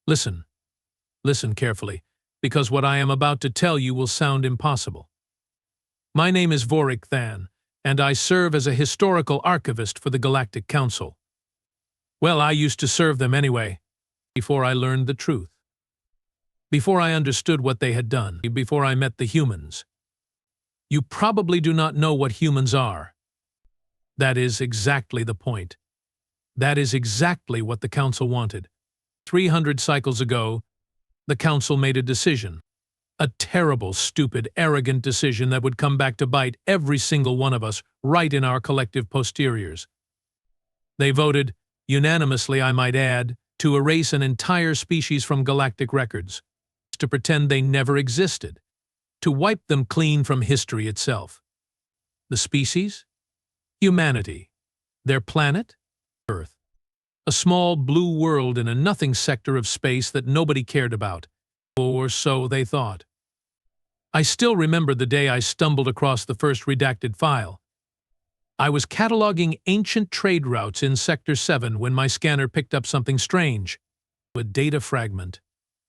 Listen, listen carefully, because what I am about to tell you will sound impossible. My name is Vorik Thann, and I serve as a historical archivist for the Galactic Council. Well, I used to serve them anyway, before I learned the truth. Before I understood what they had done, before I met the humans. You probably do not know what humans are. That is exactly the point. That is exactly what the Council wanted. 300 cycles ago, the Council made a decision. A terrible, stupid, arrogant decision that would come back to bite every single one of us right in our collective posteriors. They voted, unanimously I might add, to erase an entire species from galactic records, to pretend they never existed, to wipe them clean from history itself. The species? Humanity. Their planet? Earth. A small blue world in a nothing sector of space that nobody cared about, or so they thought. I still remember the day I stumbled across the first redacted file. I was cataloging ancient trade routes in Sector 7 when my scanner picked up something strange. A data fragment.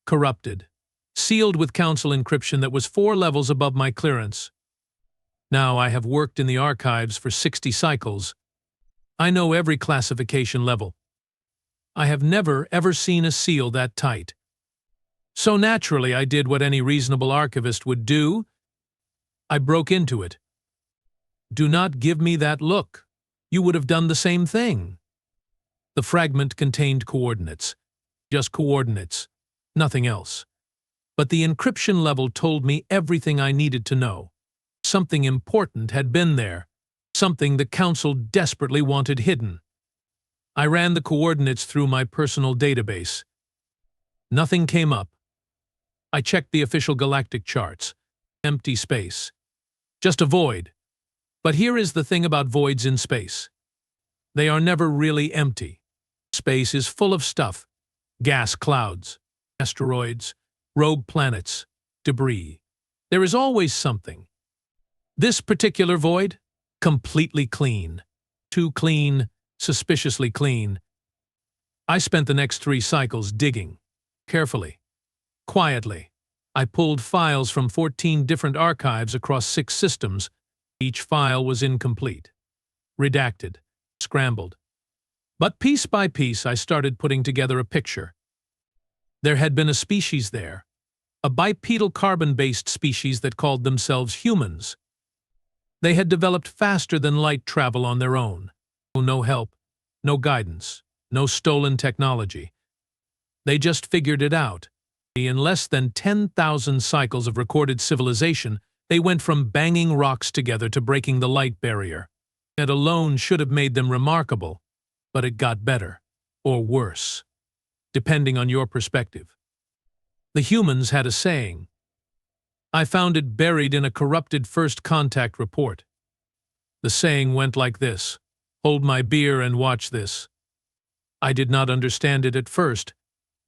Corrupted. Sealed with Council encryption that was 4 levels above my clearance. Now I have worked in the archives for 60 cycles. I know every classification level. I have never, ever seen a seal that tight. So naturally I did what any reasonable archivist would do. I broke into it. Do not give me that look. You would have done the same thing. The fragment contained coordinates. Just coordinates. Nothing else. But the encryption level told me everything I needed to know. Something important had been there. Something the Council desperately wanted hidden. I ran the coordinates through my personal database. Nothing came up. I checked the official galactic charts. Empty space. Just a void. But here is the thing about voids in space. They are never really empty. Space is full of stuff. Gas clouds, asteroids, rogue planets, debris. There is always something. This particular void? Completely clean. Too clean, suspiciously clean. I spent the next 3 cycles digging. Carefully. Quietly. I pulled files from 14 different archives across 6 systems. Each file was incomplete. Redacted. Scrambled. But piece by piece I started putting together a picture. There had been a species there. A bipedal carbon-based species that called themselves humans. They had developed faster than light travel on their own. No help, no guidance, no stolen technology. They just figured it out. In less than 10,000 cycles of recorded civilization, they went from banging rocks together to breaking the light barrier. That alone should have made them remarkable, but it got better, or worse, depending on your perspective. The humans had a saying. I found it buried in a corrupted first contact report. The saying went like this: hold my beer and watch this. I did not understand it at first.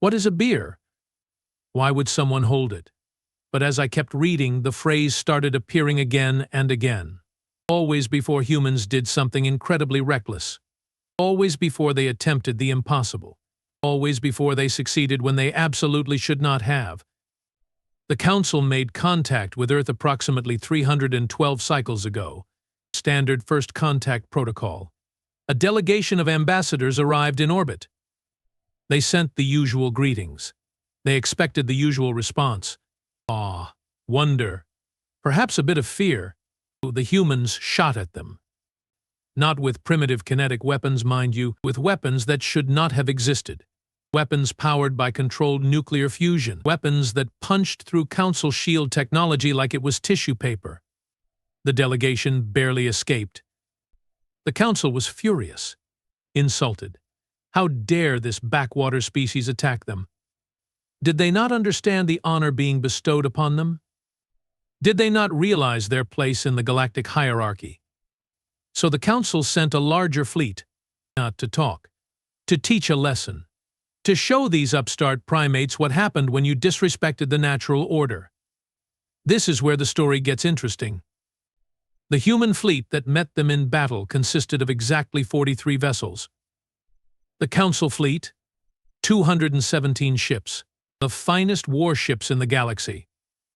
What is a beer? Why would someone hold it? But as I kept reading, the phrase started appearing again and again. Always before humans did something incredibly reckless. Always before they attempted the impossible. Always before they succeeded when they absolutely should not have. The Council made contact with Earth approximately 312 cycles ago. Standard first contact protocol. A delegation of ambassadors arrived in orbit. They sent the usual greetings. They expected the usual response. Awe, wonder, perhaps a bit of fear. The humans shot at them. Not with primitive kinetic weapons, mind you, with weapons that should not have existed. Weapons powered by controlled nuclear fusion. Weapons that punched through Council shield technology like it was tissue paper. The delegation barely escaped. The Council was furious. Insulted. How dare this backwater species attack them? Did they not understand the honor being bestowed upon them? Did they not realize their place in the galactic hierarchy? So the Council sent a larger fleet, not to talk, to teach a lesson, to show these upstart primates what happened when you disrespected the natural order. This is where the story gets interesting. The human fleet that met them in battle consisted of exactly 43 vessels. The Council fleet, 217 ships, the finest warships in the galaxy,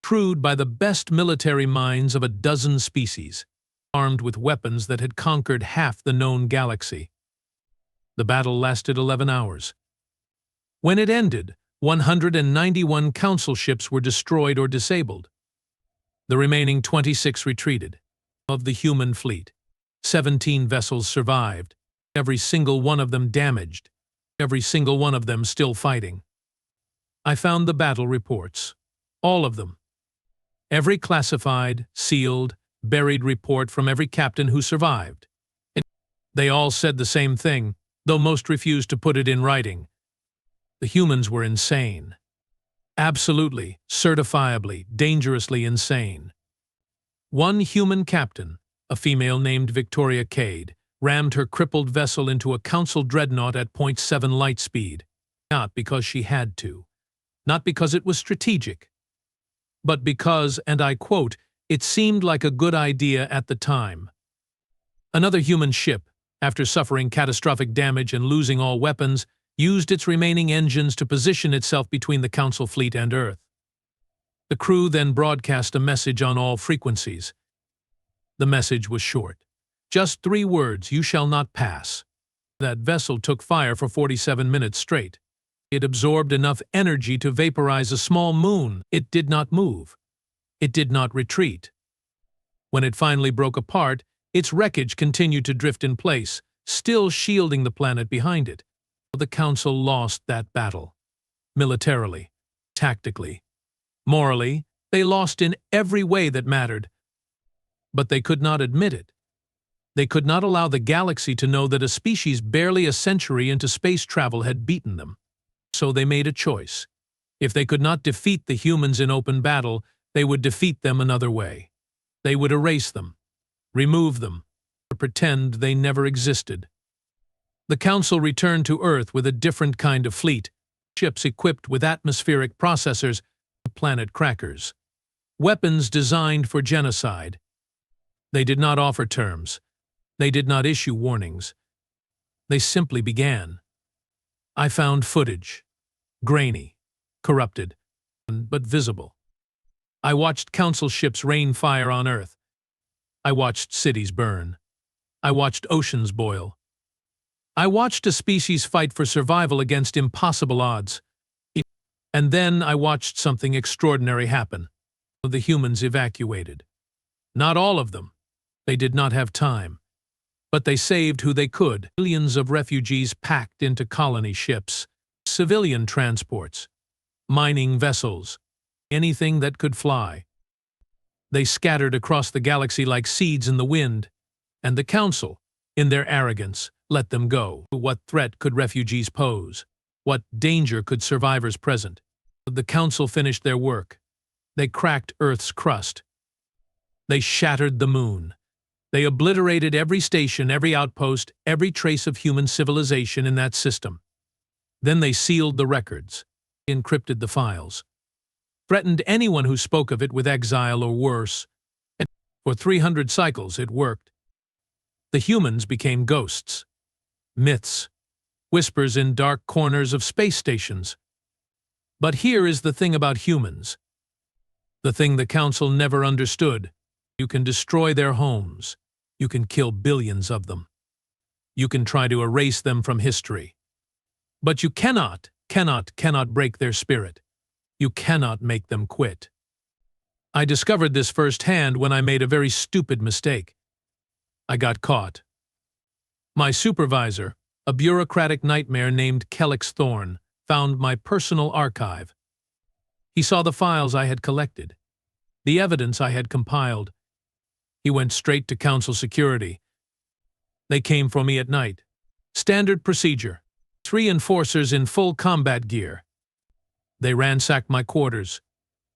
crewed by the best military minds of a dozen species, armed with weapons that had conquered half the known galaxy. The battle lasted 11 hours. When it ended, 191 Council ships were destroyed or disabled. The remaining 26 retreated. Of the human fleet, 17 vessels survived, every single one of them damaged, every single one of them still fighting. I found the battle reports, all of them. Every classified, sealed, buried report from every captain who survived. They all said the same thing, though most refused to put it in writing. The humans were insane. Absolutely, certifiably, dangerously insane. One human captain, a female named Victoria Cade, rammed her crippled vessel into a Council dreadnought at 0.7 light speed. Not because she had to. Not because it was strategic. But because, and I quote, it seemed like a good idea at the time. Another human ship, after suffering catastrophic damage and losing all weapons, used its remaining engines to position itself between the Council fleet and Earth. The crew then broadcast a message on all frequencies. The message was short. Just 3 words, "You shall not pass." That vessel took fire for 47 minutes straight. It absorbed enough energy to vaporize a small moon. It did not move. It did not retreat. When it finally broke apart, its wreckage continued to drift in place, still shielding the planet behind it. The Council lost that battle. Militarily, tactically, morally, they lost in every way that mattered. But they could not admit it. They could not allow the galaxy to know that a species barely a century into space travel had beaten them. So they made a choice. If they could not defeat the humans in open battle, they would defeat them another way. They would erase them, remove them, or pretend they never existed. The Council returned to Earth with a different kind of fleet, ships equipped with atmospheric processors, planet crackers, weapons designed for genocide. They did not offer terms. They did not issue warnings. They simply began. I found footage, grainy, corrupted, but visible. I watched Council ships rain fire on Earth. I watched cities burn. I watched oceans boil. I watched a species fight for survival against impossible odds. And then I watched something extraordinary happen. The humans evacuated. Not all of them. They did not have time. But they saved who they could. Millions of refugees packed into colony ships, civilian transports, mining vessels, anything that could fly. They scattered across the galaxy like seeds in the wind, and the Council, in their arrogance, let them go. What threat could refugees pose? What danger could survivors present? The Council finished their work. They cracked Earth's crust. They shattered the moon. They obliterated every station, every outpost, every trace of human civilization in that system. Then they sealed the records, encrypted the files, threatened anyone who spoke of it with exile or worse. And for 300 cycles it worked. The humans became ghosts, myths, whispers in dark corners of space stations. But here is the thing about humans. The thing the Council never understood. You can destroy their homes. You can kill billions of them. You can try to erase them from history. But you cannot break their spirit. You cannot make them quit. I discovered this firsthand when I made a very stupid mistake. I got caught. My supervisor, a bureaucratic nightmare named Kelix Thorne, found my personal archive. He saw the files I had collected, the evidence I had compiled. He went straight to Council security. They came for me at night. Standard procedure. 3 enforcers in full combat gear. They ransacked my quarters.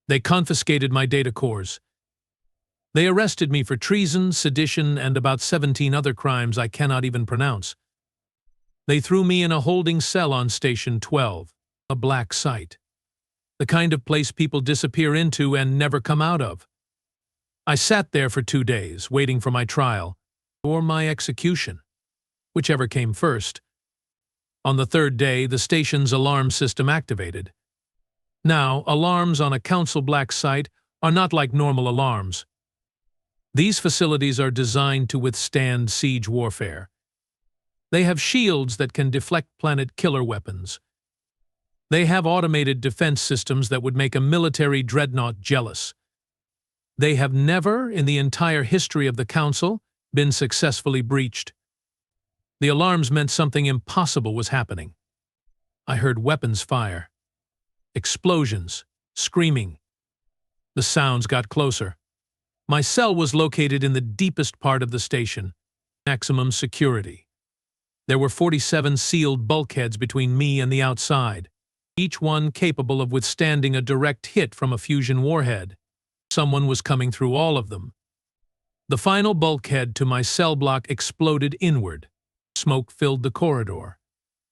They confiscated my data cores. They arrested me for treason, sedition, and about 17 other crimes I cannot even pronounce. They threw me in a holding cell on Station 12, a black site. The kind of place people disappear into and never come out of. I sat there for 2 days, waiting for my trial, or my execution, whichever came first. On the third day, the station's alarm system activated. Now, alarms on a Council Black site are not like normal alarms. These facilities are designed to withstand siege warfare. They have shields that can deflect planet killer weapons. They have automated defense systems that would make a military dreadnought jealous. They have never, in the entire history of the Council, been successfully breached. The alarms meant something impossible was happening. I heard weapons fire. Explosions. Screaming. The sounds got closer. My cell was located in the deepest part of the station. Maximum security. There were 47 sealed bulkheads between me and the outside, each one capable of withstanding a direct hit from a fusion warhead. Someone was coming through all of them. The final bulkhead to my cell block exploded inward. Smoke filled the corridor.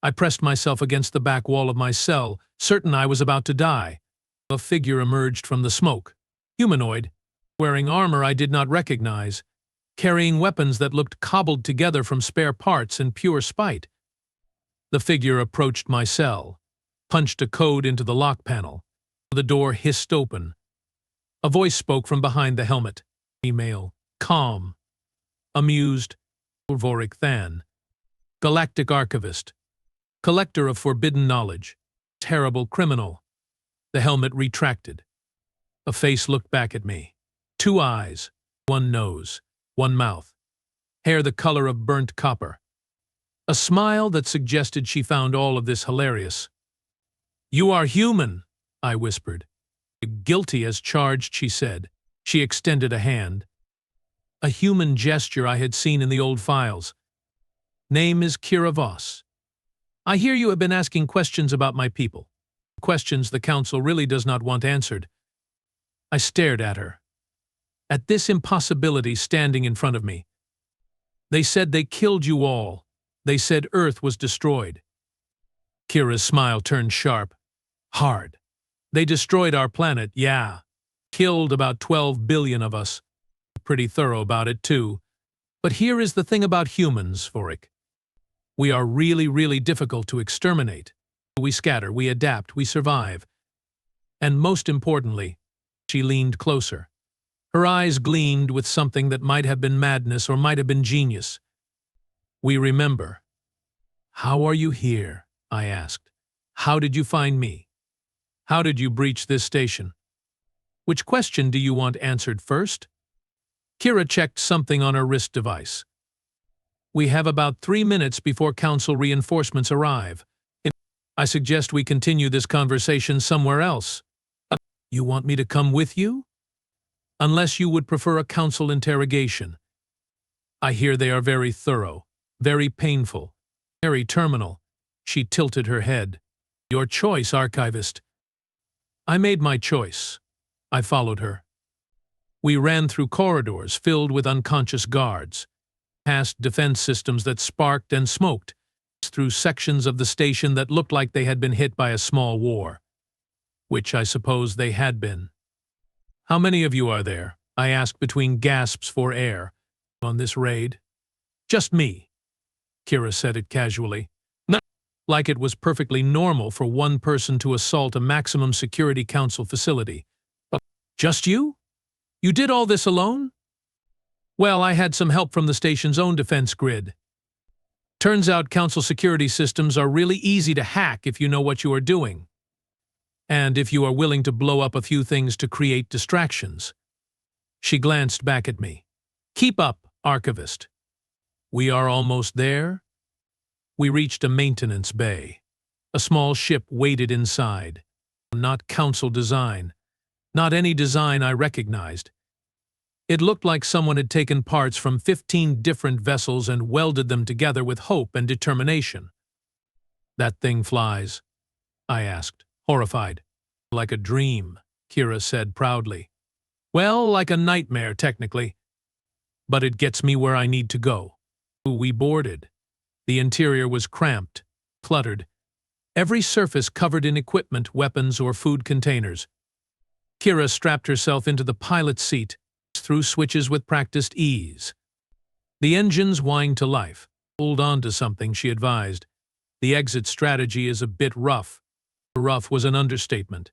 I pressed myself against the back wall of my cell, certain I was about to die. A figure emerged from the smoke. Humanoid, wearing armor I did not recognize, carrying weapons that looked cobbled together from spare parts in pure spite. The figure approached my cell, punched a code into the lock panel. The door hissed open. A voice spoke from behind the helmet. Email. Calm. Amused. Vorik Thann. Galactic archivist. Collector of forbidden knowledge. Terrible criminal. The helmet retracted. A face looked back at me. 2 eyes, 1 nose, 1 mouth. Hair the color of burnt copper. A smile that suggested she found all of this hilarious. "You are human," I whispered. "Guilty as charged," she said. She extended a hand. A human gesture I had seen in the old files. "Name is Kira Voss. I hear you have been asking questions about my people. Questions the Council really does not want answered." I stared at her. At this impossibility standing in front of me. "They said they killed you all. They said Earth was destroyed." Kira's smile turned sharp. "Hard. They destroyed our planet, yeah. Killed about 12 billion of us. Pretty thorough about it, too. But here is the thing about humans, Vorik. We are really, really difficult to exterminate. We scatter, we adapt, we survive. And most importantly," she leaned closer. Her eyes gleamed with something that might have been madness or might have been genius. "We remember." "How are you here?" I asked. "How did you find me? How did you breach this station? Which question do you want answered first?" Kira checked something on her wrist device. "We have about 3 minutes before Council reinforcements arrive. I suggest we continue this conversation somewhere else." "You want me to come with you?" "Unless you would prefer a Council interrogation. I hear they are very thorough, very painful, very terminal." She tilted her head. "Your choice, archivist." I made my choice. I followed her. We ran through corridors filled with unconscious guards, past defense systems that sparked and smoked, through sections of the station that looked like they had been hit by a small war. Which I suppose they had been. "How many of you are there?" I asked between gasps for air. "On this raid?" "Just me." Kira said it casually. Not like it was perfectly normal for one person to assault a maximum security council facility. "Just you? You did all this alone?" "Well, I had some help from the station's own defense grid. Turns out council security systems are really easy to hack if you know what you are doing. And if you are willing to blow up a few things to create distractions." She glanced back at me. "Keep up, archivist." "We are almost there." We reached a maintenance bay. A small ship waited inside. Not council design. Not any design I recognized. It looked like someone had taken parts from 15 different vessels and welded them together with hope and determination. "That thing flies?" I asked, horrified. "Like a dream," Kira said proudly. "Well, like a nightmare, technically. But it gets me where I need to go." We boarded. The interior was cramped, cluttered. Every surface covered in equipment, weapons, or food containers. Kira strapped herself into the pilot's seat, threw switches with practiced ease. The engines whined to life. "Hold on to something," she advised. The exit strategy is a bit rough. Rough was an understatement.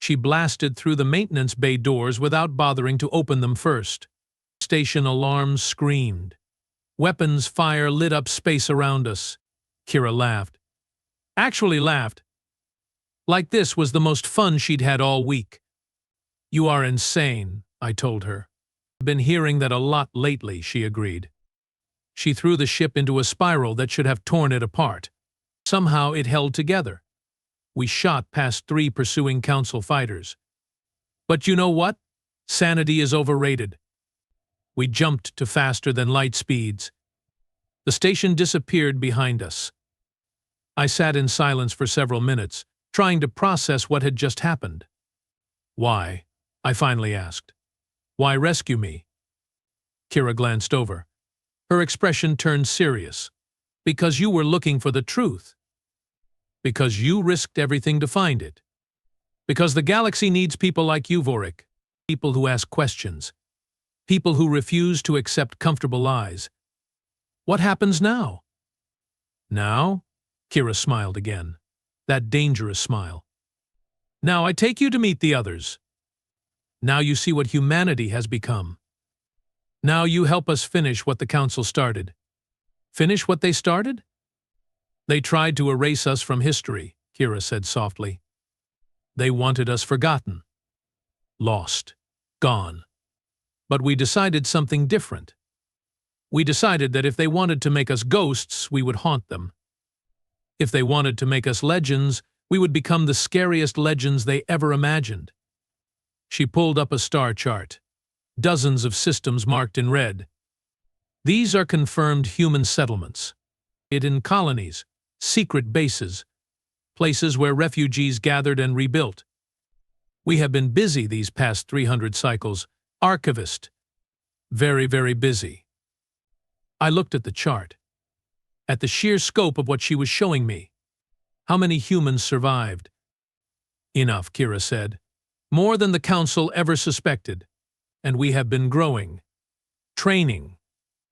She blasted through the maintenance bay doors without bothering to open them first. Station alarms screamed. Weapons fire lit up space around us. Kira laughed. Actually laughed. Like this was the most fun she'd had all week. "You are insane," I told her. "I've been hearing that a lot lately," she agreed. She threw the ship into a spiral that should have torn it apart. Somehow it held together. We shot past 3 pursuing Council fighters. But you know what? Sanity is overrated. We jumped to faster than light speeds. The station disappeared behind us. I sat in silence for several minutes, trying to process what had just happened. "Why?" I finally asked. "Why rescue me?" Kira glanced over. Her expression turned serious. "Because you were looking for the truth. Because you risked everything to find it. Because the galaxy needs people like you, Vorik. People who ask questions. People who refuse to accept comfortable lies. What happens now?" "Now?" Kira smiled again. That dangerous smile. "Now I take you to meet the others. Now you see what humanity has become. Now you help us finish what the Council started." "Finish what they started?" "They tried to erase us from history," Kira said softly. "They wanted us forgotten. Lost. Gone. But we decided something different. We decided that if they wanted to make us ghosts, we would haunt them. If they wanted to make us legends, we would become the scariest legends they ever imagined." She pulled up a star chart. Dozens of systems marked in red. "These are confirmed human settlements. Hidden colonies, secret bases, places where refugees gathered and rebuilt. We have been busy these past 300 cycles. Archivist. Very, very busy." I looked at the chart. At the sheer scope of what she was showing me. How many humans survived? "Enough," Kira said. "More than the Council ever suspected. And we have been growing. Training.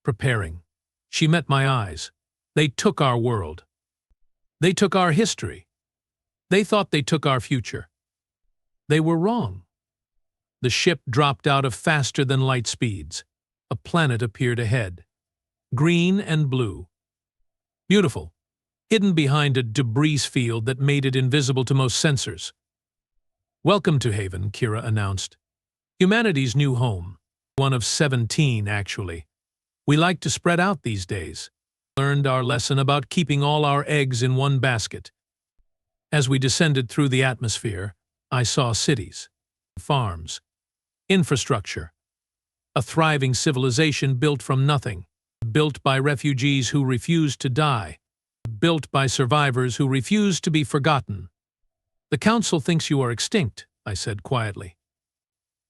Preparing." She met my eyes. "They took our world. They took our history. They thought they took our future. They were wrong." The ship dropped out of faster than light speeds. A planet appeared ahead. Green and blue. Beautiful. Hidden behind a debris field that made it invisible to most sensors. "Welcome to Haven," Kira announced. "Humanity's new home. One of 17, actually. We like to spread out these days. Learned our lesson about keeping all our eggs in one basket." As we descended through the atmosphere, I saw cities, farms, infrastructure. A thriving civilization built from nothing. Built by refugees who refused to die. Built by survivors who refused to be forgotten. "The Council thinks you are extinct," I said quietly.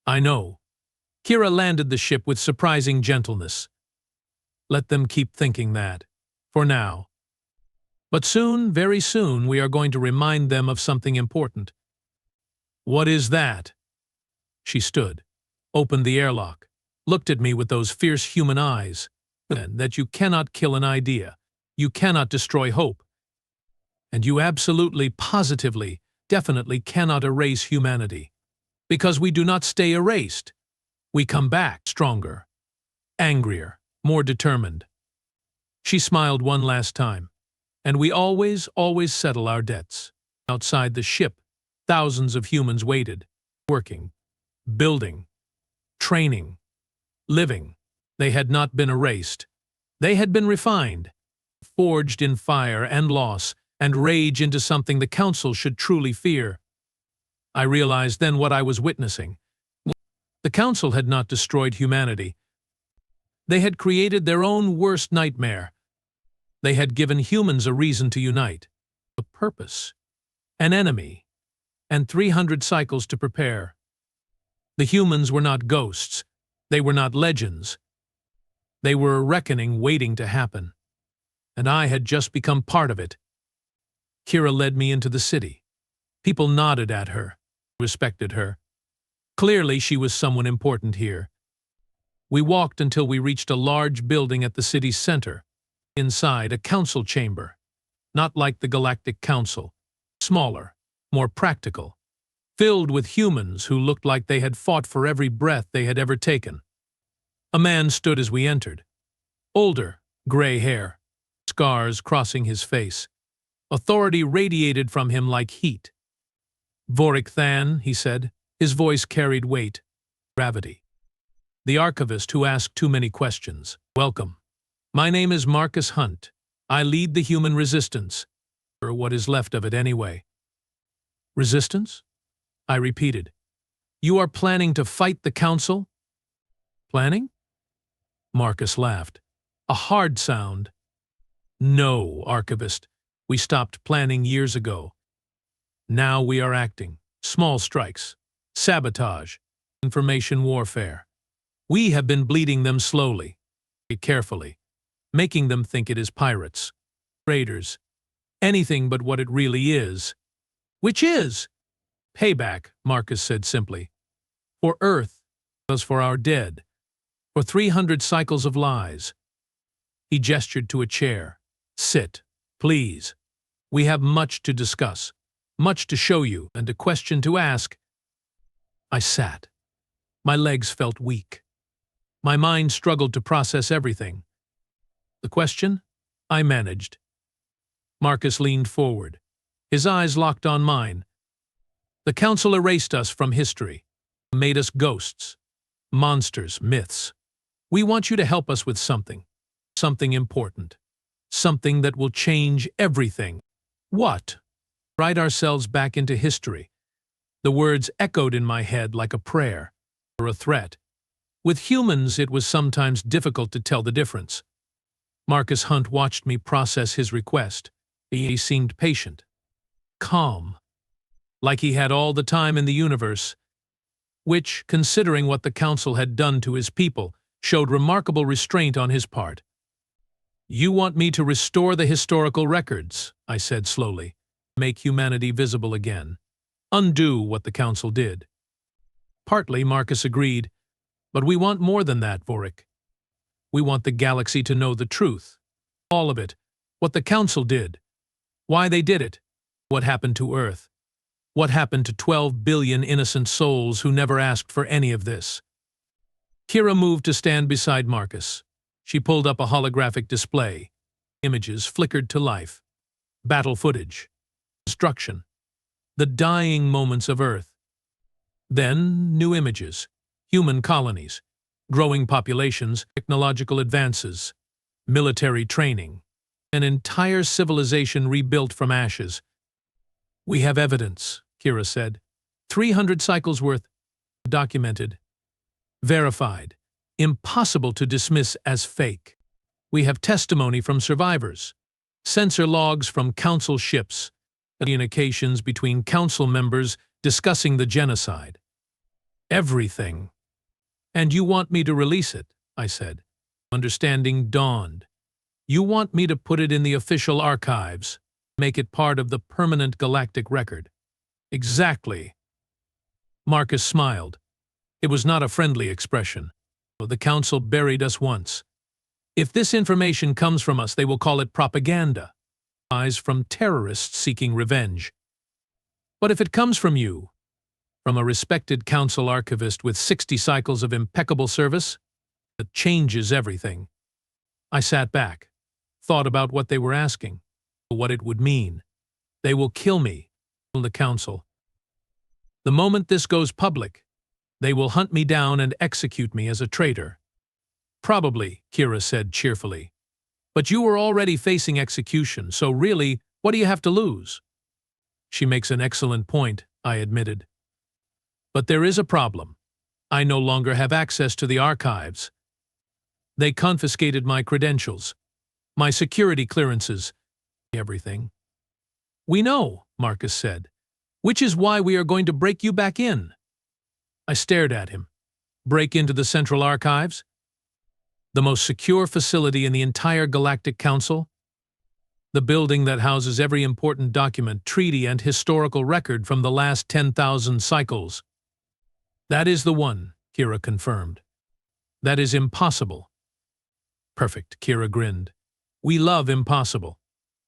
"I know." Kira landed the ship with surprising gentleness. "Let them keep thinking that. For now. But soon, very soon, we are going to remind them of something important." "What is that?" She stood, opened the airlock, looked at me with those fierce human eyes. "That you cannot kill an idea. You cannot destroy hope. And you absolutely, positively, definitely cannot erase humanity. Because we do not stay erased. We come back stronger, angrier, more determined." She smiled one last time. "And we always, always settle our debts." Outside the ship, thousands of humans waited, working, building, training, living. They had not been erased. They had been refined, forged in fire and loss and rage into something the Council should truly fear. I realized then what I was witnessing. The Council had not destroyed humanity. They had created their own worst nightmare. They had given humans a reason to unite, a purpose, an enemy, and 300 cycles to prepare. The humans were not ghosts. They were not legends. They were a reckoning waiting to happen. And I had just become part of it. Kira led me into the city. People nodded at her, respected her. Clearly she was someone important here. We walked until we reached a large building at the city's center. Inside, a council chamber. not like the Galactic Council. Smaller, more practical, filled with humans who looked like they had fought for every breath they had ever taken. A man stood as we entered. Older, gray hair, scars crossing his face. Authority radiated from him like heat. "Vorik Thann," he said. His voice carried weight, gravity. "The archivist who asked too many questions. Welcome. My name is Marcus Hunt. I lead the human resistance, or what is left of it anyway." "Resistance?" I repeated. "You are planning to fight the council?" "Planning?" Marcus laughed. A hard sound. "No, archivist. We stopped planning years ago. Now we are acting. Small strikes, sabotage, information warfare. We have been bleeding them slowly, carefully, making them think it is pirates, raiders, anything but what it really is." "Which is?" "Payback," Marcus said simply. "For Earth, as for our dead, for 300 cycles of lies." He gestured to a chair. "Sit, please. We have much to discuss, much to show you, and a question to ask." I sat. My legs felt weak. My mind struggled to process everything. The question? I managed. Marcus leaned forward. His eyes locked on mine. "The council erased us from history, made us ghosts, monsters, myths. We want you to help us with something important, something that will change everything." "What?" "Write ourselves back into history." The words echoed in my head like a prayer or a threat. With humans, it was sometimes difficult to tell the difference. Marcus Hunt watched me process his request. He seemed patient, calm, like he had all the time in the universe, which, considering what the council had done to his people, showed remarkable restraint on his part. "You want me to restore the historical records," I said slowly, "make humanity visible again, undo what the council did." "Partly," Marcus agreed, "but we want more than that, Vorik. We want the galaxy to know the truth, all of it, what the council did, why they did it, what happened to Earth, what happened to 12 billion innocent souls who never asked for any of this." Kira moved to stand beside Marcus. She pulled up a holographic display. Images flickered to life. Battle footage. Destruction. The dying moments of Earth. Then new images. Human colonies. Growing populations. Technological advances. Military training. An entire civilization rebuilt from ashes. "We have evidence," Kira said. 300 cycles worth. Documented. Verified. Impossible to dismiss as fake. We have testimony from survivors. Sensor logs from council ships. Communications between council members discussing the genocide. Everything. "And you want me to release it," I said. Understanding dawned. "You want me to put it in the official archives, make it part of the permanent galactic record." "Exactly." Marcus smiled. It was not a friendly expression. "The council buried us once. If this information comes from us, they will call it propaganda. Lies from terrorists seeking revenge. But if it comes from you, from a respected council archivist with 60 cycles of impeccable service, it changes everything." I sat back, thought about what they were asking, what it would mean. They will kill me, the council. The moment this goes public, they will hunt me down and execute me as a traitor. "Probably," Kira said cheerfully. "But you were already facing execution, so really, what do you have to lose?" "She makes an excellent point," I admitted. "But there is a problem. I no longer have access to the archives. They confiscated my credentials, my security clearances, everything." "We know," Marcus said, "which is why we are going to break you back in." I stared at him. Break into the Central Archives? The most secure facility in the entire Galactic Council? The building that houses every important document, treaty, and historical record from the last 10,000 cycles. "That is the one," Kira confirmed. "That is impossible." "Perfect," Kira grinned. "We love impossible.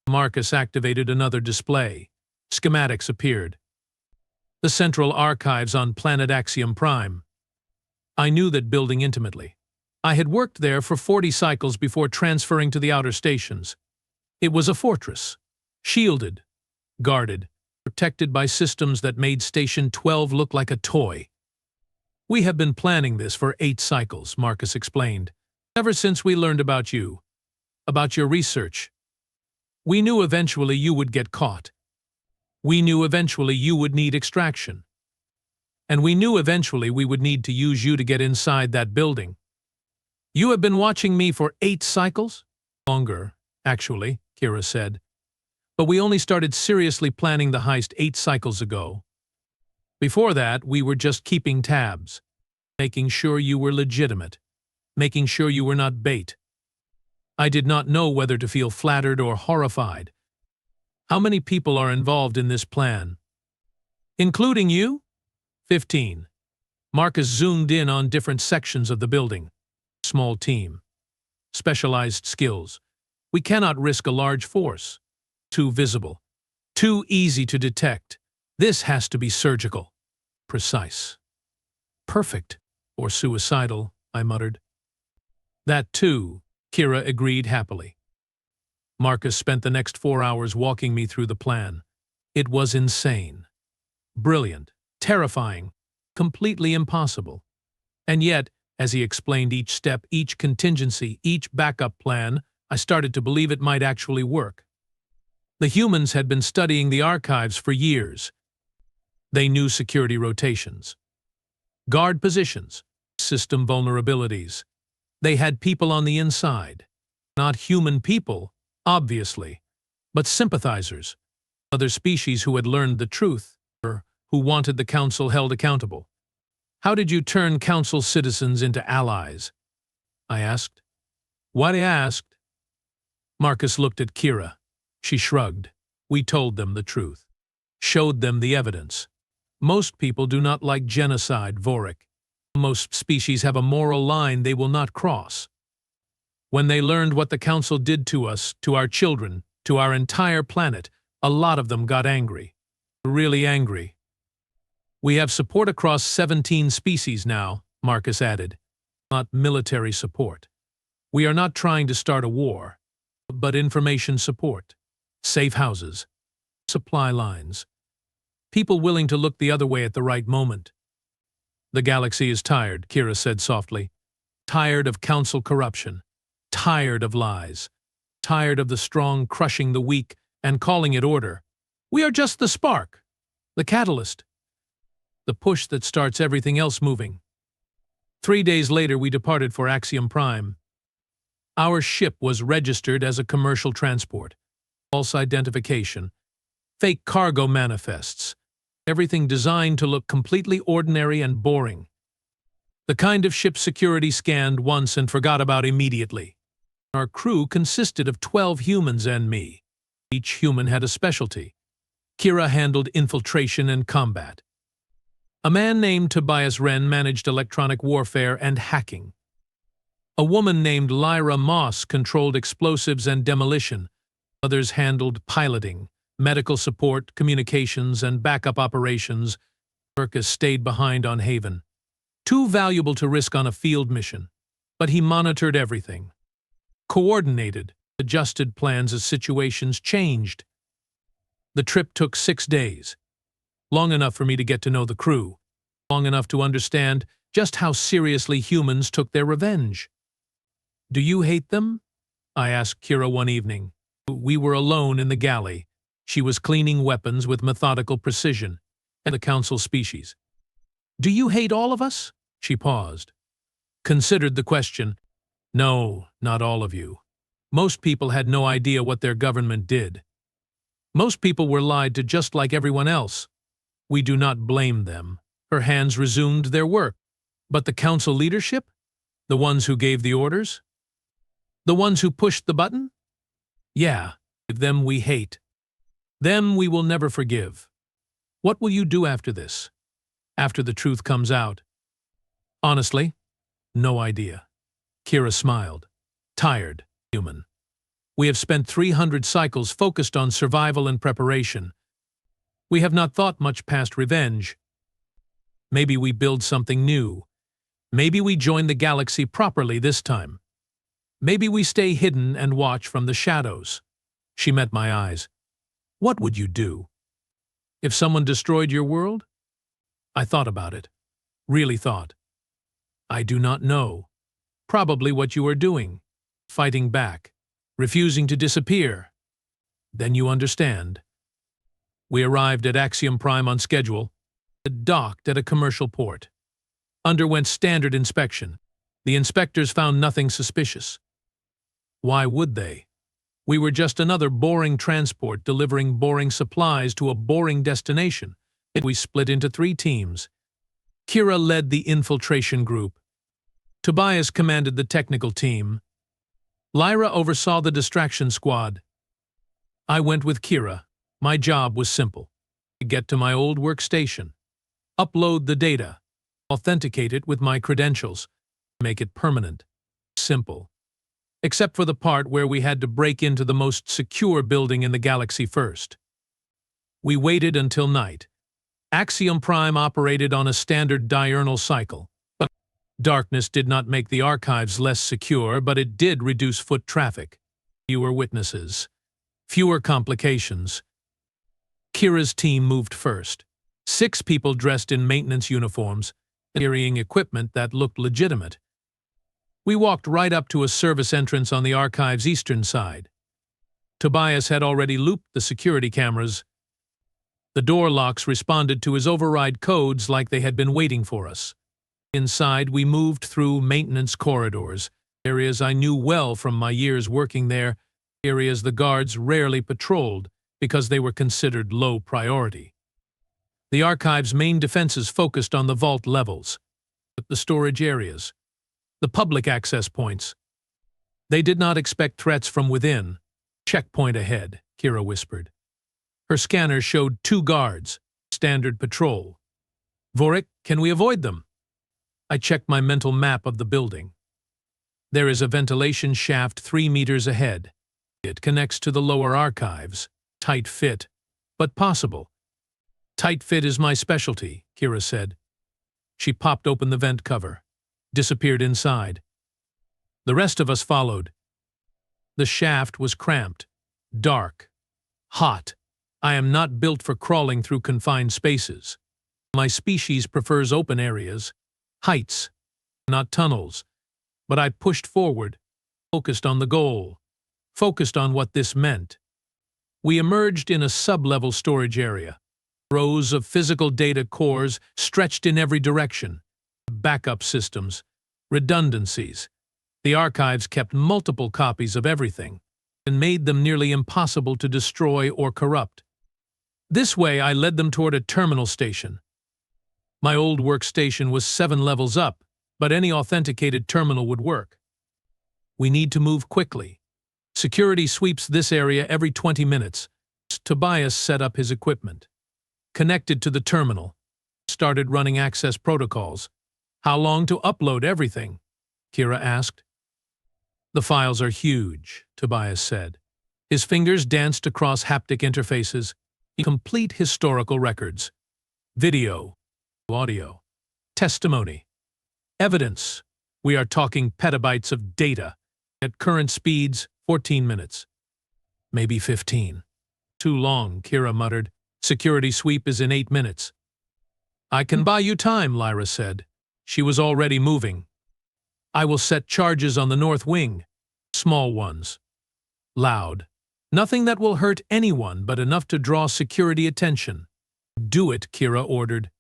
Marcus activated another display. Schematics appeared. The central archives on planet Axiom Prime. I knew that building intimately. I had worked there for 40 cycles before transferring to the outer stations. It was a fortress, shielded, guarded, protected by systems that made Station 12 look like a toy. We have been planning this for 8 cycles, Marcus explained, ever since we learned about you, about your research. We knew eventually you would get caught. We knew eventually you would need extraction. And we knew eventually we would need to use you to get inside that building. You have been watching me for 8 cycles? Longer, actually, Kira said. But we only started seriously planning the heist 8 cycles ago. Before that, we were just keeping tabs, making sure you were legitimate, making sure you were not bait. I did not know whether to feel flattered or horrified. How many people are involved in this plan? Including you? 15. Marcus zoomed in on different sections of the building. Small team. Specialized skills. We cannot risk a large force. Too visible. Too easy to detect. This has to be surgical. Precise. Perfect. Or suicidal, I muttered. That too, Kira agreed happily. Marcus spent the next 4 hours walking me through the plan. It was insane. Brilliant. Terrifying. Completely impossible. And yet, as he explained each step, each contingency, each backup plan, I started to believe it might actually work. The humans had been studying the archives for years. They knew security rotations, guard positions, system vulnerabilities. They had people on the inside. Not human people, obviously, but sympathizers, other species who had learned the truth, or who wanted the Council held accountable. How did you turn Council citizens into allies? I asked. What I asked? Marcus looked at Kira. She shrugged. We told them the truth. Showed them the evidence. Most people do not like genocide, Vorik. Most species have a moral line they will not cross. When they learned what the Council did to us, to our children, to our entire planet, a lot of them got angry. Really angry. We have support across 17 species now, Marcus added. Not military support. We are not trying to start a war, but information support. Safe houses. Supply lines. People willing to look the other way at the right moment. The galaxy is tired, Kira said softly. Tired of Council corruption. Tired of lies. Tired of the strong crushing the weak and calling it order. We are just the spark. The catalyst. The push that starts everything else moving. 3 days later, we departed for Axiom Prime. Our ship was registered as a commercial transport. False identification. Fake cargo manifests. Everything designed to look completely ordinary and boring. The kind of ship security scanned once and forgot about immediately. Our crew consisted of 12 humans and me. Each human had a specialty. Kira handled infiltration and combat. A man named Tobias Wren managed electronic warfare and hacking. A woman named Lyra Moss controlled explosives and demolition. Others handled piloting, medical support, communications, and backup operations. Marcus stayed behind on Haven. Too valuable to risk on a field mission, but he monitored everything. Coordinated, adjusted plans as situations changed. The trip took 6 days. Long enough for me to get to know the crew. Long enough to understand just how seriously humans took their revenge. Do you hate them? I asked Kira one evening. We were alone in the galley. She was cleaning weapons with methodical precision, and the Council species. Do you hate all of us? She paused. Considered the question. No, not all of you. Most people had no idea what their government did. Most people were lied to just like everyone else. We do not blame them. Her hands resumed their work. But the Council leadership? The ones who gave the orders? The ones who pushed the button? Yeah, them we hate. Them we will never forgive. What will you do after this? After the truth comes out? Honestly, no idea. Kira smiled. Tired, human. We have spent 300 cycles focused on survival and preparation. We have not thought much past revenge. Maybe we build something new. Maybe we join the galaxy properly this time. Maybe we stay hidden and watch from the shadows." She met my eyes. "What would you do? If someone destroyed your world?" I thought about it. Really thought. "I do not know. Probably what you are doing. Fighting back. Refusing to disappear. Then you understand." We arrived at Axiom Prime on schedule, docked at a commercial port. Underwent standard inspection. The inspectors found nothing suspicious. Why would they? We were just another boring transport delivering boring supplies to a boring destination. We split into 3 teams. Kira led the infiltration group. Tobias commanded the technical team. Lyra oversaw the distraction squad. I went with Kira. My job was simple: to get to my old workstation, upload the data, authenticate it with my credentials, make it permanent. Simple. Except for the part where we had to break into the most secure building in the galaxy first. We waited until night. Axiom Prime operated on a standard diurnal cycle. Darkness did not make the archives less secure, but it did reduce foot traffic. Fewer witnesses. Fewer complications. Kira's team moved first. 6 people dressed in maintenance uniforms, carrying equipment that looked legitimate. We walked right up to a service entrance on the archive's eastern side. Tobias had already looped the security cameras. The door locks responded to his override codes like they had been waiting for us. Inside, we moved through maintenance corridors, areas I knew well from my years working there, areas the guards rarely patrolled because they were considered low priority. The archive's main defenses focused on the vault levels, the storage areas, the public access points. They did not expect threats from within. "Checkpoint ahead," Kira whispered. Her scanner showed 2 guards, standard patrol. "Vorik, can we avoid them?" I checked my mental map of the building. There is a ventilation shaft 3 meters ahead. It connects to the lower archives. Tight fit, but possible. "Tight fit is my specialty," Kira said. She popped open the vent cover, disappeared inside. The rest of us followed. The shaft was cramped, dark, hot. I am not built for crawling through confined spaces. My species prefers open areas, heights, not tunnels. But I pushed forward, focused on the goal, focused on what this meant. We emerged in a sub-level storage area. Rows of physical data cores stretched in every direction. Backup systems, redundancies. The archives kept multiple copies of everything and made them nearly impossible to destroy or corrupt. This way, I led them toward a terminal station. My old workstation was 7 levels up, but any authenticated terminal would work. "We need to move quickly. Security sweeps this area every 20 minutes. Tobias set up his equipment. Connected to the terminal. Started running access protocols. "How long to upload everything?" Kira asked. "The files are huge," Tobias said. His fingers danced across haptic interfaces. Complete historical records. Video, audio, testimony, evidence. We are talking petabytes of data. At current speeds, 14 minutes. Maybe 15. "Too long," Kira muttered. "Security sweep is in 8 minutes. "I can buy you time," Lyra said. She was already moving. "I will set charges on the north wing. Small ones. Loud. Nothing that will hurt anyone, but enough to draw security attention." "Do it," Kira ordered.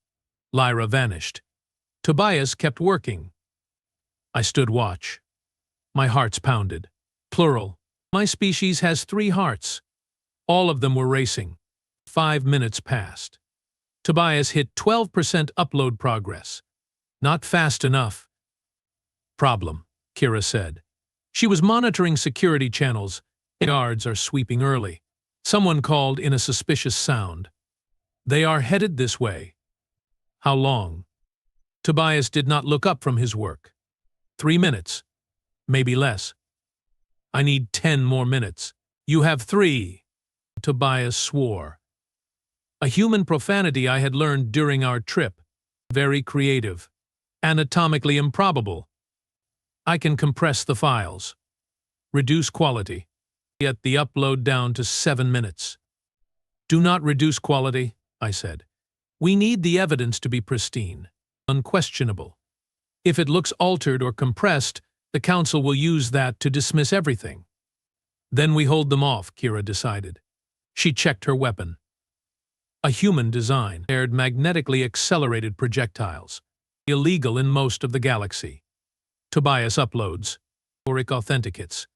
Lyra vanished. Tobias kept working. I stood watch. My hearts pounded. Plural. My species has 3 hearts. All of them were racing. 5 minutes passed. Tobias hit 12% upload progress. Not fast enough. "Problem," Kira said. She was monitoring security channels. Guards are sweeping early. Someone called in a suspicious sound. "They are headed this way." "How long?" Tobias did not look up from his work. 3 minutes. Maybe less. "I need 10 more minutes." You have 3, Tobias swore. A human profanity I had learned during our trip. Very creative. Anatomically improbable. I can compress the files. Reduce quality. Get the upload down to 7 minutes. Do not reduce quality, I said. We need the evidence to be pristine, unquestionable. If it looks altered or compressed, the Council will use that to dismiss everything. Then we hold them off, Kira decided. She checked her weapon. A human design, aired magnetically accelerated projectiles. Illegal in most of the galaxy. Tobias uploads. Vorik authenticates.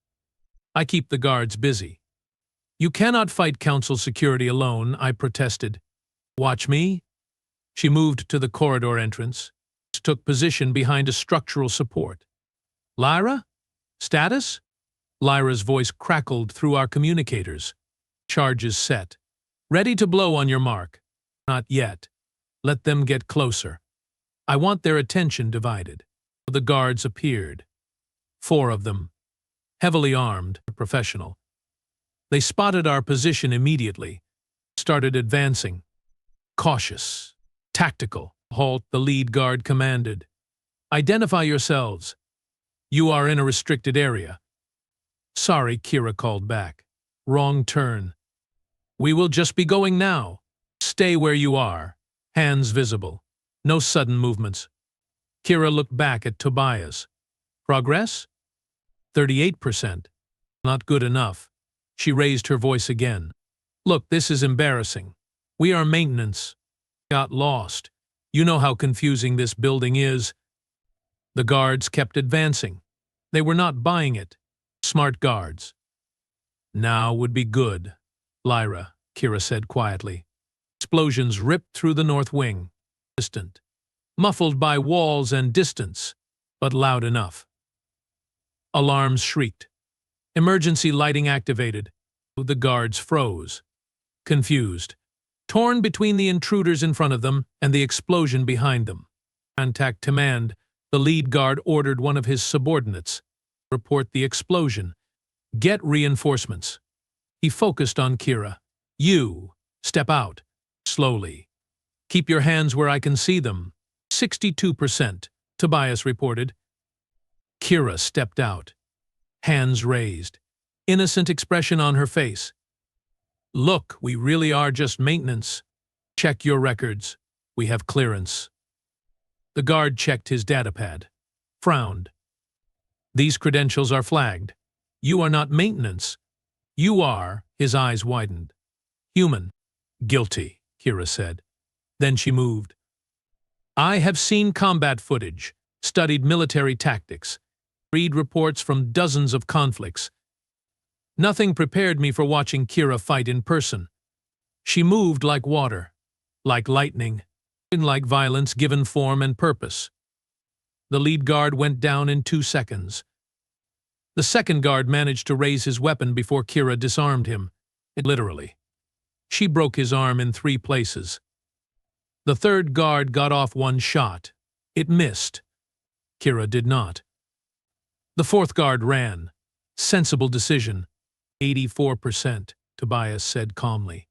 I keep the guards busy. You cannot fight Council security alone, I protested. Watch me. She moved to the corridor entrance, took position behind a structural support. Lyra? Status? Lyra's voice crackled through our communicators. Charges set. Ready to blow on your mark. Not yet. Let them get closer. I want their attention divided. The guards appeared. 4 of them. Heavily armed, professional. They spotted our position immediately. Started advancing. Cautious. Tactical. Halt, the lead guard commanded. Identify yourselves. You are in a restricted area. Sorry, Kira called back. Wrong turn. We will just be going now. Stay where you are. Hands visible. No sudden movements. Kira looked back at Tobias. Progress? 38%. Not good enough. She raised her voice again. Look, this is embarrassing. We are maintenance. Got lost. You know how confusing this building is. The guards kept advancing. They were not buying it. Smart guards. Now would be good. Lyra, Kira said quietly. Explosions ripped through the north wing. Distant. Muffled by walls and distance, but loud enough. Alarms shrieked. Emergency lighting activated. The guards froze. Confused. Torn between the intruders in front of them and the explosion behind them. Contact command. The lead guard ordered one of his subordinates. Report the explosion. Get reinforcements. He focused on Kira. You. Step out. Slowly. Keep your hands where I can see them. 62%, Tobias reported. Kira stepped out. Hands raised. Innocent expression on her face. Look, we really are just maintenance. Check your records. We have clearance. The guard checked his datapad. Frowned. These credentials are flagged. You are not maintenance. You are, his eyes widened. Human. Guilty, Kira said. Then she moved. I have seen combat footage, studied military tactics, read reports from dozens of conflicts. Nothing prepared me for watching Kira fight in person. She moved like water, like lightning, and like violence given form and purpose. The lead guard went down in 2 seconds. The second guard managed to raise his weapon before Kira disarmed him, literally. She broke his arm in 3 places. The third guard got off 1 shot. It missed. Kira did not. The 4th guard ran. Sensible decision. 84%, Tobias said calmly.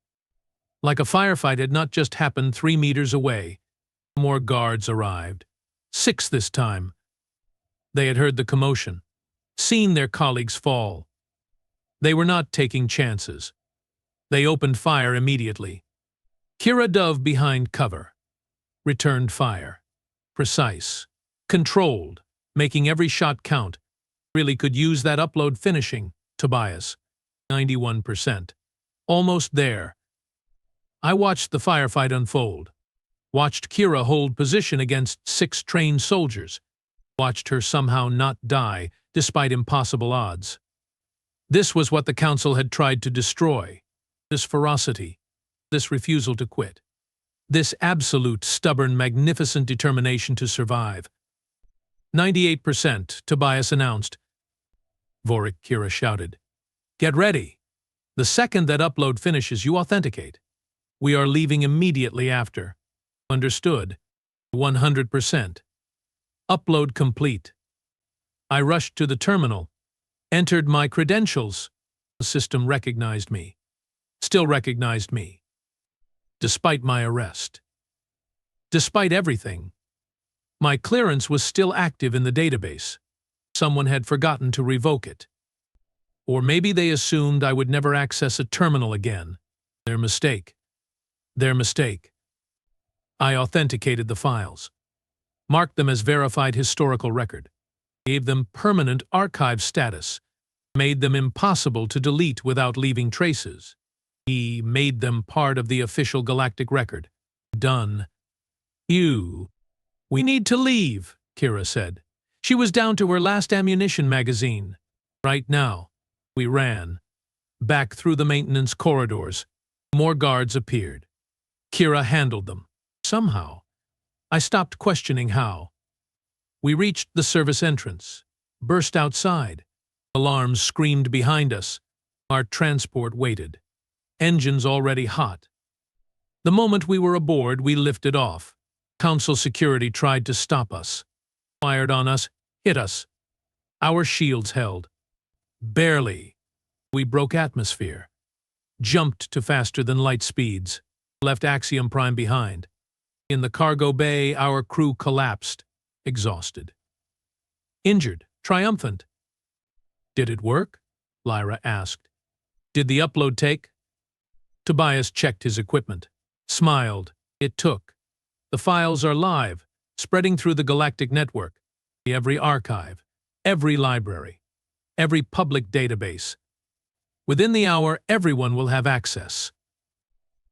Like a firefight had not just happened 3 meters away. More guards arrived. 6 this time. They had heard the commotion, seen their colleagues fall. They were not taking chances. They opened fire immediately. Kira dove behind cover. Returned fire. Precise. Controlled. Making every shot count. Really could use that upload finishing, Tobias. 91%. Almost there. I watched the firefight unfold. Watched Kira hold position against 6 trained soldiers. Watched her somehow not die, despite impossible odds. This was what the Council had tried to destroy. This ferocity. This refusal to quit. This absolute, stubborn, magnificent determination to survive. 98%, Tobias announced. Vorik, Kira shouted. Get ready. The second that upload finishes, you authenticate. We are leaving immediately after. Understood. 100%. Upload complete. I rushed to the terminal. Entered my credentials. The system recognized me. Still recognized me. Despite my arrest. Despite everything. My clearance was still active in the database. Someone had forgotten to revoke it. Or maybe they assumed I would never access a terminal again. Their mistake. Their mistake. I authenticated the files. Marked them as verified historical record. Gave them permanent archive status. Made them impossible to delete without leaving traces. He made them part of the official galactic record. Done. We need to leave, Kira said. She was down to her last ammunition magazine. Right now. We ran. Back through the maintenance corridors. More guards appeared. Kira handled them. Somehow. I stopped questioning how. We reached the service entrance. Burst outside. Alarms screamed behind us. Our transport waited. Engines already hot. The moment we were aboard, we lifted off. Council security tried to stop us. Fired on us, hit us. Our shields held. Barely. We broke atmosphere. Jumped to faster than light speeds. Left Axiom Prime behind. In the cargo bay, our crew collapsed. Exhausted. Injured. Triumphant. Did it work? Lyra asked. Did the upload take? Tobias checked his equipment. Smiled. It took. The files are live, spreading through the galactic network. Every archive, every library, every public database. Within the hour, everyone will have access.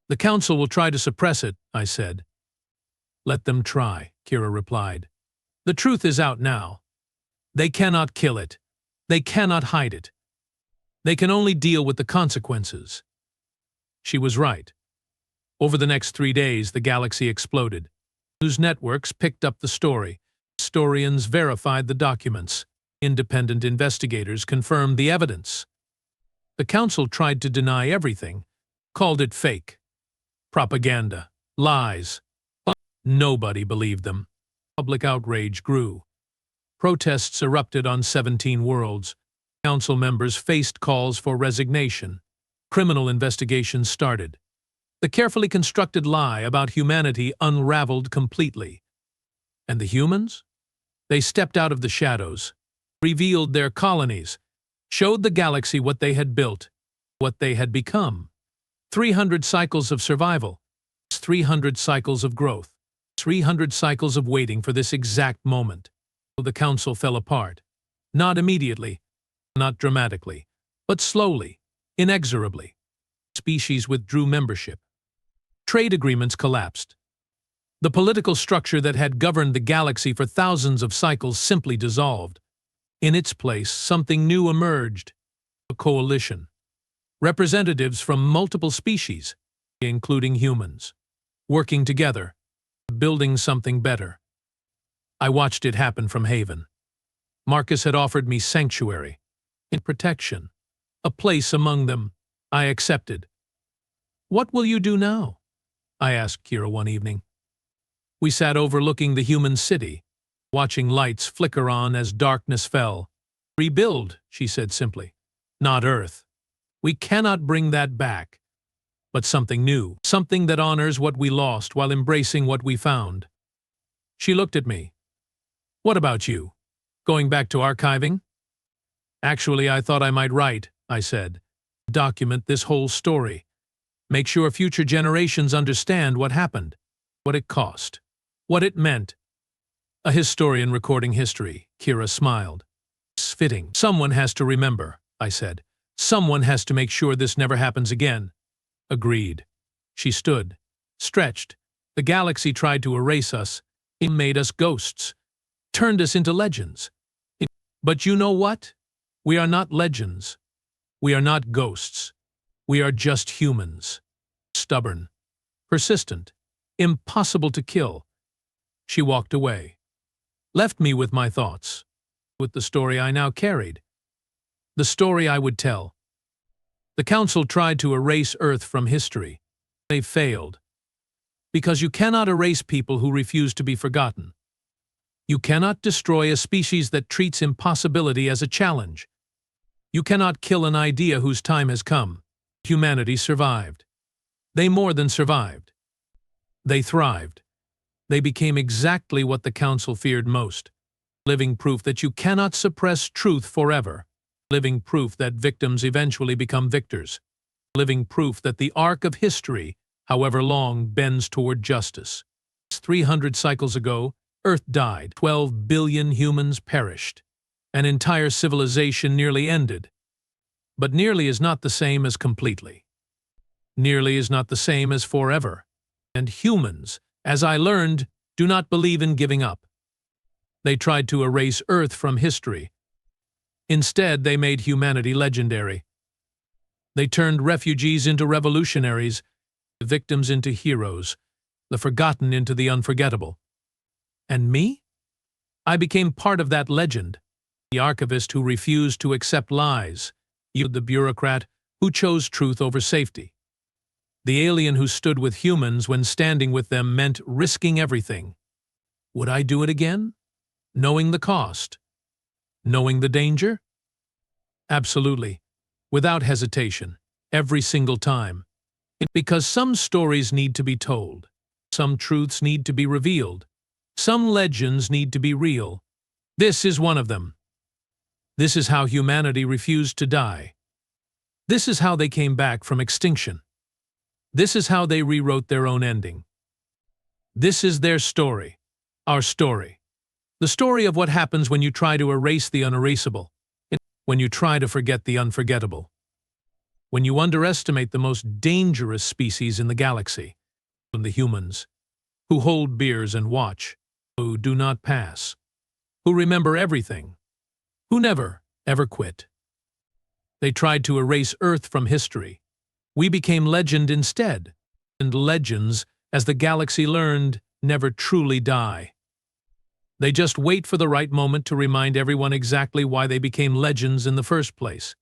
The Council will try to suppress it, I said. Let them try, Kira replied. The truth is out now. They cannot kill it. They cannot hide it. They can only deal with the consequences. She was right. Over the next 3 days, the galaxy exploded. News networks picked up the story. Historians verified the documents. Independent investigators confirmed the evidence. The Council tried to deny everything, called it fake. Propaganda. Lies. But nobody believed them. Public outrage grew. Protests erupted on 17 worlds. Council members faced calls for resignation. Criminal investigations started. The carefully constructed lie about humanity unraveled completely. And the humans? They stepped out of the shadows, revealed their colonies, showed the galaxy what they had built, what they had become. 300 cycles of survival, 300 cycles of growth, 300 cycles of waiting for this exact moment. The Council fell apart. Not immediately, not dramatically, but slowly, inexorably. Species withdrew membership. Trade agreements collapsed. The political structure that had governed the galaxy for thousands of cycles simply dissolved. In its place, something new emerged. A coalition. Representatives from multiple species, including humans, working together, building something better. I watched it happen from Haven. Marcus had offered me sanctuary, in protection, a place among them. I accepted. What will you do now? I asked Kira one evening. We sat overlooking the human city, watching lights flicker on as darkness fell. Rebuild, she said simply. Not Earth. We cannot bring that back. But something new, something that honors what we lost while embracing what we found. She looked at me. What about you? Going back to archiving? Actually, I thought I might write, I said. Document this whole story. Make sure future generations understand what happened, what it cost, what it meant. A historian recording history, Kira smiled. It's fitting. Someone has to remember, I said. Someone has to make sure this never happens again. Agreed. She stood, stretched. The galaxy tried to erase us. It made us ghosts, turned us into legends. But you know what? We are not legends. We are not ghosts. We are just humans. Stubborn, persistent, impossible to kill. She walked away, left me with my thoughts, with the story I now carried, the story I would tell. The Council tried to erase Earth from history. They failed. Because you cannot erase people who refuse to be forgotten. You cannot destroy a species that treats impossibility as a challenge. You cannot kill an idea whose time has come. Humanity survived. They more than survived. They thrived. They became exactly what the Council feared most. Living proof that you cannot suppress truth forever. Living proof that victims eventually become victors. Living proof that the arc of history, however long, bends toward justice. 300 cycles ago, Earth died. 12 billion humans perished. An entire civilization nearly ended. But nearly is not the same as completely. Nearly is not the same as forever. And humans, as I learned, do not believe in giving up. They tried to erase Earth from history. Instead, they made humanity legendary. They turned refugees into revolutionaries, the victims into heroes, the forgotten into the unforgettable. And me? I became part of that legend, the archivist who refused to accept lies, the bureaucrat who chose truth over safety, the alien who stood with humans when standing with them meant risking everything. Would I do it again? Knowing the cost? Knowing the danger? Absolutely, without hesitation, every single time. Because some stories need to be told, some truths need to be revealed, some legends need to be real. This is one of them. This is how humanity refused to die. This is how they came back from extinction. This is how they rewrote their own ending. This is their story, our story. The story of what happens when you try to erase the unerasable, when you try to forget the unforgettable, when you underestimate the most dangerous species in the galaxy, the humans, who hold beers and watch, who do not pass, who remember everything, who never, ever quit. They tried to erase Earth from history. We became legend instead, and legends, as the galaxy learned, never truly die. They just wait for the right moment to remind everyone exactly why they became legends in the first place.